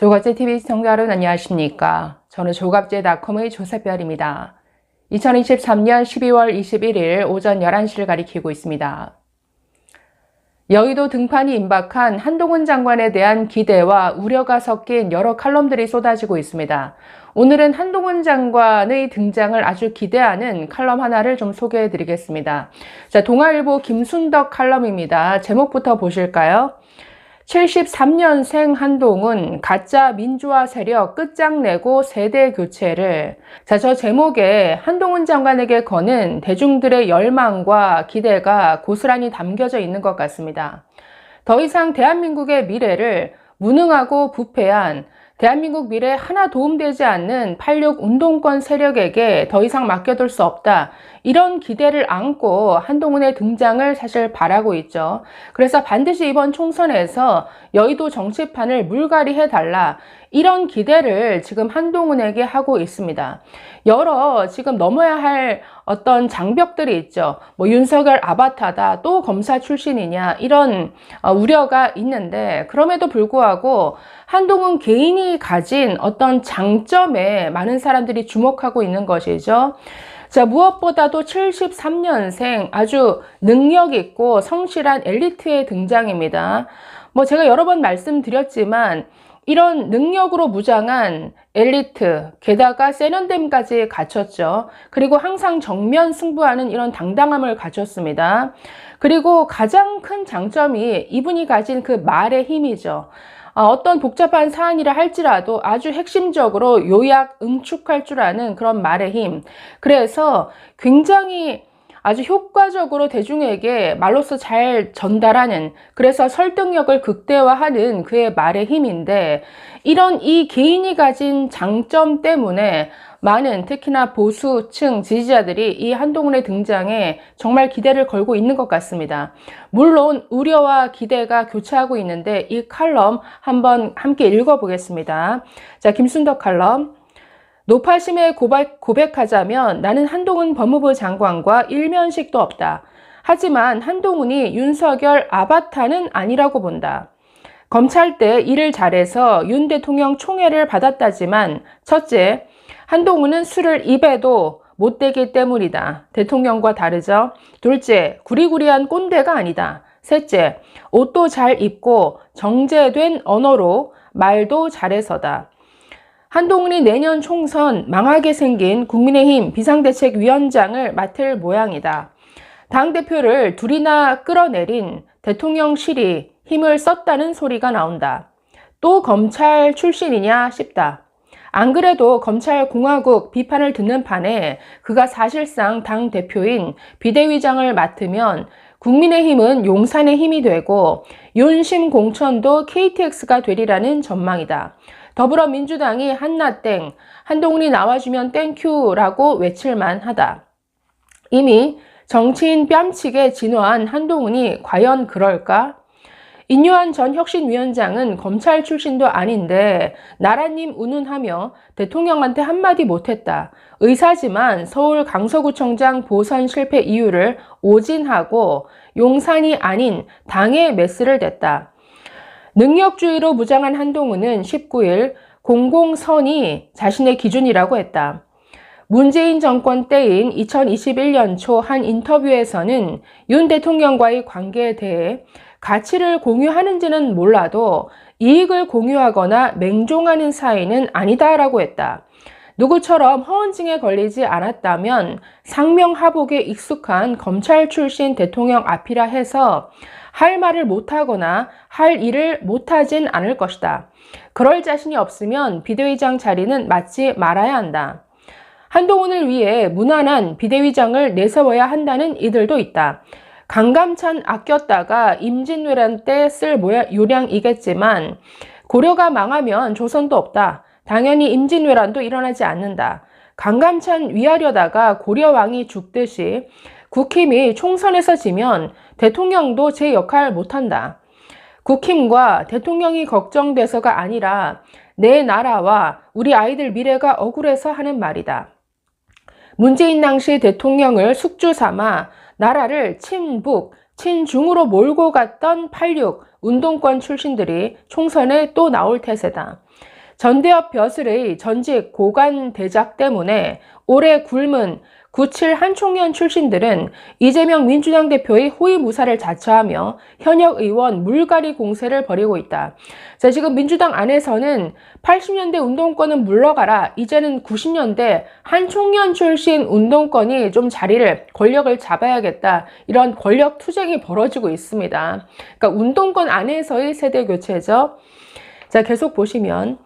조갑제TV 시청자 여러분 안녕하십니까? 저는 조갑제닷컴의 조세별입니다. 2023년 12월 21일 오전 11시를 가리키고 있습니다. 여의도 등판이 임박한 한동훈 장관에 대한 기대와 우려가 섞인 여러 칼럼들이 쏟아지고 있습니다. 오늘은 한동훈 장관의 등장을 아주 기대하는 칼럼 하나를 좀 소개해 드리겠습니다. 자, 동아일보 김순덕 칼럼입니다. 제목부터 보실까요? 73년생 한동훈 가짜 민주화 세력 끝장내고 세대 교체를. 자, 저 제목에 한동훈 장관에게 거는 대중들의 열망과 기대가 고스란히 담겨져 있는 것 같습니다. 더 이상 대한민국의 미래를 무능하고 부패한 대한민국 미래에 하나 도움되지 않는 86 운동권 세력에게 더 이상 맡겨둘 수 없다. 이런 기대를 안고 한동훈의 등장을 사실 바라고 있죠. 그래서 반드시 이번 총선에서 여의도 정치판을 물갈이해달라. 이런 기대를 지금 한동훈에게 하고 있습니다. 여러 지금 넘어야 할 어떤 장벽들이 있죠. 뭐 윤석열 아바타다, 또 검사 출신이냐, 이런 우려가 있는데, 그럼에도 불구하고 한동훈 개인이 가진 어떤 장점에 많은 사람들이 주목하고 있는 것이죠. 자, 무엇보다도 73년생 아주 능력 있고 성실한 엘리트의 등장입니다. 뭐 제가 여러 번 말씀드렸지만 이런 능력으로 무장한 엘리트, 게다가 세련됨까지 갖췄죠. 그리고 항상 정면 승부하는 이런 당당함을 갖췄습니다. 그리고 가장 큰 장점이 이분이 가진 그 말의 힘이죠. 어떤 복잡한 사안이라 할지라도 아주 핵심적으로 요약, 응축할 줄 아는 그런 말의 힘. 그래서 굉장히 아주 효과적으로 대중에게 말로써 잘 전달하는, 그래서 설득력을 극대화하는 그의 말의 힘인데, 이런 이 개인이 가진 장점 때문에 많은 특히나 보수층 지지자들이 이 한동훈의 등장에 정말 기대를 걸고 있는 것 같습니다. 물론 우려와 기대가 교차하고 있는데 이 칼럼 한번 함께 읽어보겠습니다. 자, 김순덕 칼럼. 노파심에 고백하자면 나는 한동훈 법무부 장관과 일면식도 없다. 하지만 한동훈이 윤석열 아바타는 아니라고 본다. 검찰 때 일을 잘해서 윤 대통령 총애를 받았다지만 첫째, 한동훈은 술을 입에도 못 대기 때문이다. 대통령과 다르죠. 둘째, 구리구리한 꼰대가 아니다. 셋째, 옷도 잘 입고 정제된 언어로 말도 잘해서다. 한동훈이 내년 총선 망하게 생긴 국민의힘 비상대책위원장을 맡을 모양이다. 당대표를 둘이나 끌어내린 대통령실이 힘을 썼다는 소리가 나온다. 또 검찰 출신이냐 싶다. 안 그래도 검찰공화국 비판을 듣는 판에 그가 사실상 당대표인 비대위장을 맡으면 국민의힘은 용산의 힘이 되고 윤심 공천도 KTX가 되리라는 전망이다. 더불어민주당이 한나땡, 한동훈이 나와주면 땡큐라고 외칠만 하다. 이미 정치인 뺨치게 진화한 한동훈이 과연 그럴까? 인요한 전 혁신위원장은 검찰 출신도 아닌데 나라님 운운하며 대통령한테 한마디 못했다. 의사지만 서울 강서구청장 보선 실패 이유를 오진하고 용산이 아닌 당에 메스를 댔다. 능력주의로 무장한 한동훈은 19일 공공선이 자신의 기준이라고 했다. 문재인 정권 때인 2021년 초 한 인터뷰에서는 윤 대통령과의 관계에 대해 가치를 공유하는지는 몰라도 이익을 공유하거나 맹종하는 사이는 아니다라고 했다. 누구처럼 허언증에 걸리지 않았다면 상명하복에 익숙한 검찰 출신 대통령 앞이라 해서 할 말을 못하거나 할 일을 못하진 않을 것이다. 그럴 자신이 없으면 비대위장 자리는 맡지 말아야 한다. 한동훈을 위해 무난한 비대위장을 내세워야 한다는 이들도 있다. 강감찬 아꼈다가 임진왜란 때 쓸 요량이겠지만 고려가 망하면 조선도 없다. 당연히 임진왜란도 일어나지 않는다. 강감찬 위하려다가 고려왕이 죽듯이 국힘이 총선에서 지면 대통령도 제 역할 못한다. 국힘과 대통령이 걱정돼서가 아니라 내 나라와 우리 아이들 미래가 억울해서 하는 말이다. 문재인 당시 대통령을 숙주 삼아 나라를 친북, 친중으로 몰고 갔던 86 운동권 출신들이 총선에 또 나올 태세다. 전대협 벼슬의 전직 고관 대작 때문에 올해 굶은 97 한총련 출신들은 이재명 민주당 대표의 호위무사를 자처하며 현역 의원 물갈이 공세를 벌이고 있다. 자, 지금 민주당 안에서는 80년대 운동권은 물러가라. 이제는 90년대 한총련 출신 운동권이 좀 권력을 잡아야겠다. 이런 권력 투쟁이 벌어지고 있습니다. 그러니까 운동권 안에서의 세대 교체죠. 자, 계속 보시면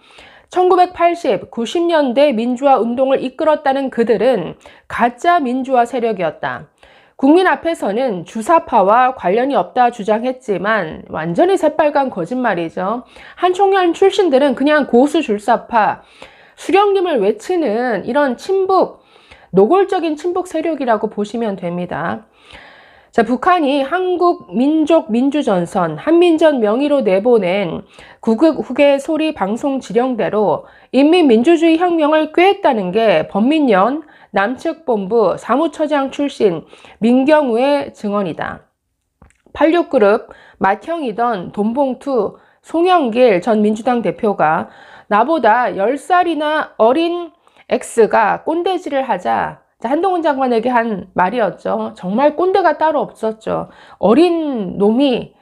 1980, 90년대 민주화 운동을 이끌었다는 그들은 가짜 민주화 세력이었다. 국민 앞에서는 주사파와 관련이 없다 주장했지만 완전히 새빨간 거짓말이죠. 한총련 출신들은 그냥 고수 줄사파, 수령님을 외치는 이런 노골적인 친북 세력이라고 보시면 됩니다. 자, 북한이 한국민족민주전선, 한민전 명의로 내보낸 구국 후계 소리 방송 지령대로 인민민주주의 혁명을 꾀했다는 게 범민련 남측본부 사무처장 출신 민경우의 증언이다. 86그룹 맏형이던 돈봉투 송영길 전 민주당 대표가 나보다 10살이나 어린 X가 꼰대질을 하자 한동훈 장관에게 한 말이었죠. 정말 꼰대가 따로 없었죠. 어린 놈이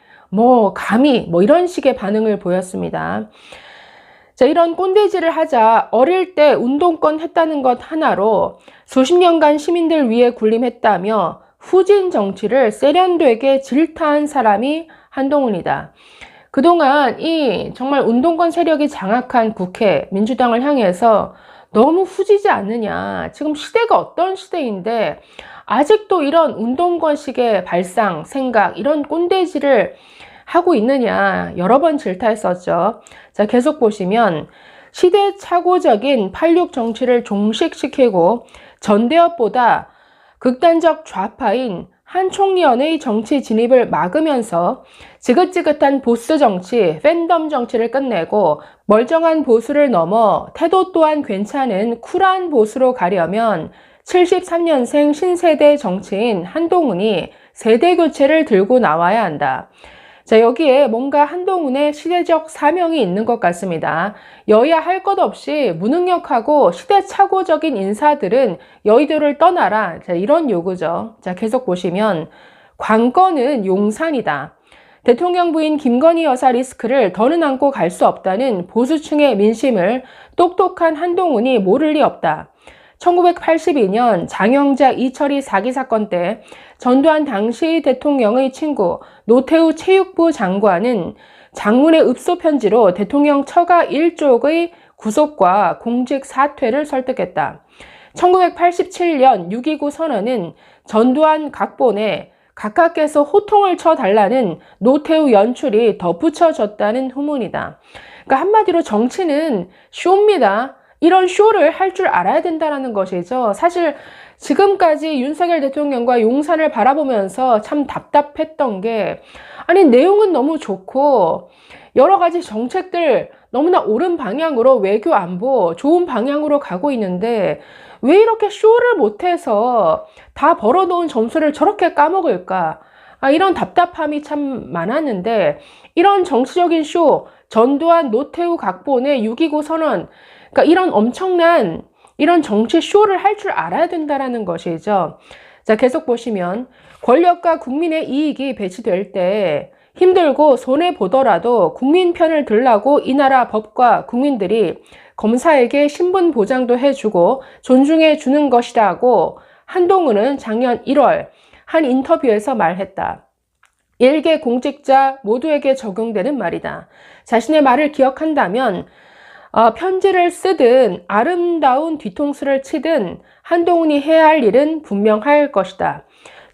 감히 이런 식의 반응을 보였습니다. 자, 이런 꼰대질을 하자 어릴 때 운동권 했다는 것 하나로 수십 년간 시민들 위해 군림했다며 후진 정치를 세련되게 질타한 사람이 한동훈이다. 그동안 이 정말 운동권 세력이 장악한 국회, 민주당을 향해서 너무 후지지 않느냐. 지금 시대가 어떤 시대인데 아직도 이런 운동권식의 발상, 생각, 이런 꼰대질을 하고 있느냐. 여러 번 질타했었죠. 자, 계속 보시면 시대착오적인 86 정치를 종식시키고 전대협보다 극단적 좌파인 한총련의 정치 진입을 막으면서 지긋지긋한 보스 정치, 팬덤 정치를 끝내고 멀쩡한 보수를 넘어 태도 또한 괜찮은 쿨한 보수로 가려면 73년생 신세대 정치인 한동훈이 세대 교체를 들고 나와야 한다. 자, 여기에 뭔가 한동훈의 시대적 사명이 있는 것 같습니다. 여야 할 것 없이 무능력하고 시대착오적인 인사들은 여의도를 떠나라. 자, 이런 요구죠. 자, 계속 보시면 관건은 용산이다. 대통령 부인 김건희 여사 리스크를 더는 안고 갈 수 없다는 보수층의 민심을 똑똑한 한동훈이 모를 리 없다. 1982년 장영자 이철이 사기 사건 때 전두환 당시 대통령의 친구 노태우 체육부 장관은 장문의 읍소 편지로 대통령 처가 일족의 구속과 공직 사퇴를 설득했다. 1987년 6.29 선언은 전두환 각본에 각하께서 호통을 쳐달라는 노태우 연출이 덧붙여졌다는 후문이다. 그러니까 한마디로 정치는 쇼입니다. 이런 쇼를 할 줄 알아야 된다는 것이죠. 사실 지금까지 윤석열 대통령과 용산을 바라보면서 참 답답했던 게 아니 내용은 너무 좋고 여러 가지 정책들 너무나 옳은 방향으로 외교 안보 좋은 방향으로 가고 있는데 왜 이렇게 쇼를 못해서 다 벌어놓은 점수를 저렇게 까먹을까? 이런 답답함이 참 많았는데 이런 정치적인 쇼, 전두환 노태우 각본의 6.29 선언 그러니까 이런 엄청난 이런 정치 쇼를 할 줄 알아야 된다는 것이죠. 자, 계속 보시면 권력과 국민의 이익이 배치될 때 힘들고 손해보더라도 국민 편을 들라고 이 나라 법과 국민들이 검사에게 신분 보장도 해주고 존중해 주는 것이라고 한동훈은 작년 1월 한 인터뷰에서 말했다. 일개 공직자 모두에게 적용되는 말이다. 자신의 말을 기억한다면 편지를 쓰든 아름다운 뒤통수를 치든 한동훈이 해야 할 일은 분명할 것이다.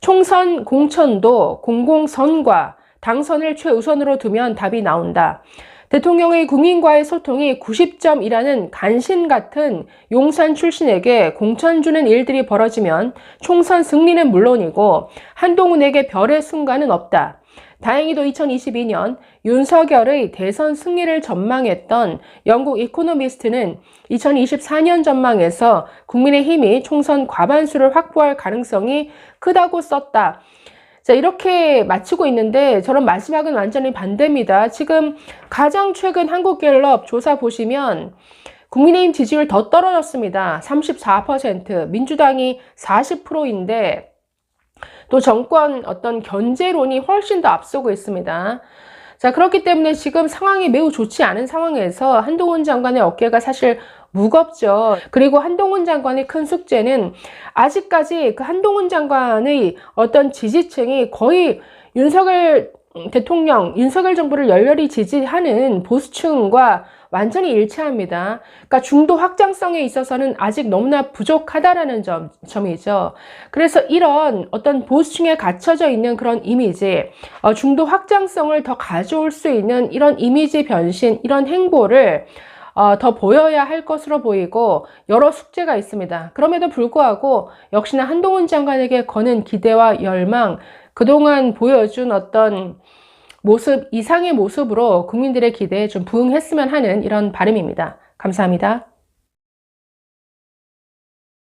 총선 공천도 공공선과 당선을 최우선으로 두면 답이 나온다. 대통령의 국민과의 소통이 90점이라는 간신 같은 용산 출신에게 공천 주는 일들이 벌어지면 총선 승리는 물론이고 한동훈에게 별의 순간은 없다. 다행히도 2022년 윤석열의 대선 승리를 전망했던 영국 이코노미스트는 2024년 전망에서 국민의힘이 총선 과반수를 확보할 가능성이 크다고 썼다. 자, 이렇게 마치고 있는데 저는 마지막은 완전히 반대입니다. 지금 가장 최근 한국갤럽 조사 보시면 국민의힘 지지율 더 떨어졌습니다. 34%, 민주당이 40%인데 또 정권 어떤 견제론이 훨씬 더 앞서고 있습니다. 자, 그렇기 때문에 지금 상황이 매우 좋지 않은 상황에서 한동훈 장관의 어깨가 사실 무겁죠. 그리고 한동훈 장관의 큰 숙제는 아직까지 그 한동훈 장관의 어떤 지지층이 거의 윤석열 대통령, 윤석열 정부를 열렬히 지지하는 보수층과 완전히 일치합니다. 그러니까 중도 확장성에 있어서는 아직 너무나 부족하다라는 점이죠. 그래서 이런 어떤 보수층에 갇혀져 있는 그런 이미지, 중도 확장성을 더 가져올 수 있는 이런 이미지 변신, 이런 행보를 더 보여야 할 것으로 보이고 여러 숙제가 있습니다. 그럼에도 불구하고 역시나 한동훈 장관에게 거는 기대와 열망, 그동안 보여준 어떤 모습 이상의 모습으로 국민들의 기대에 좀 부응했으면 하는 이런 바람입니다. 감사합니다.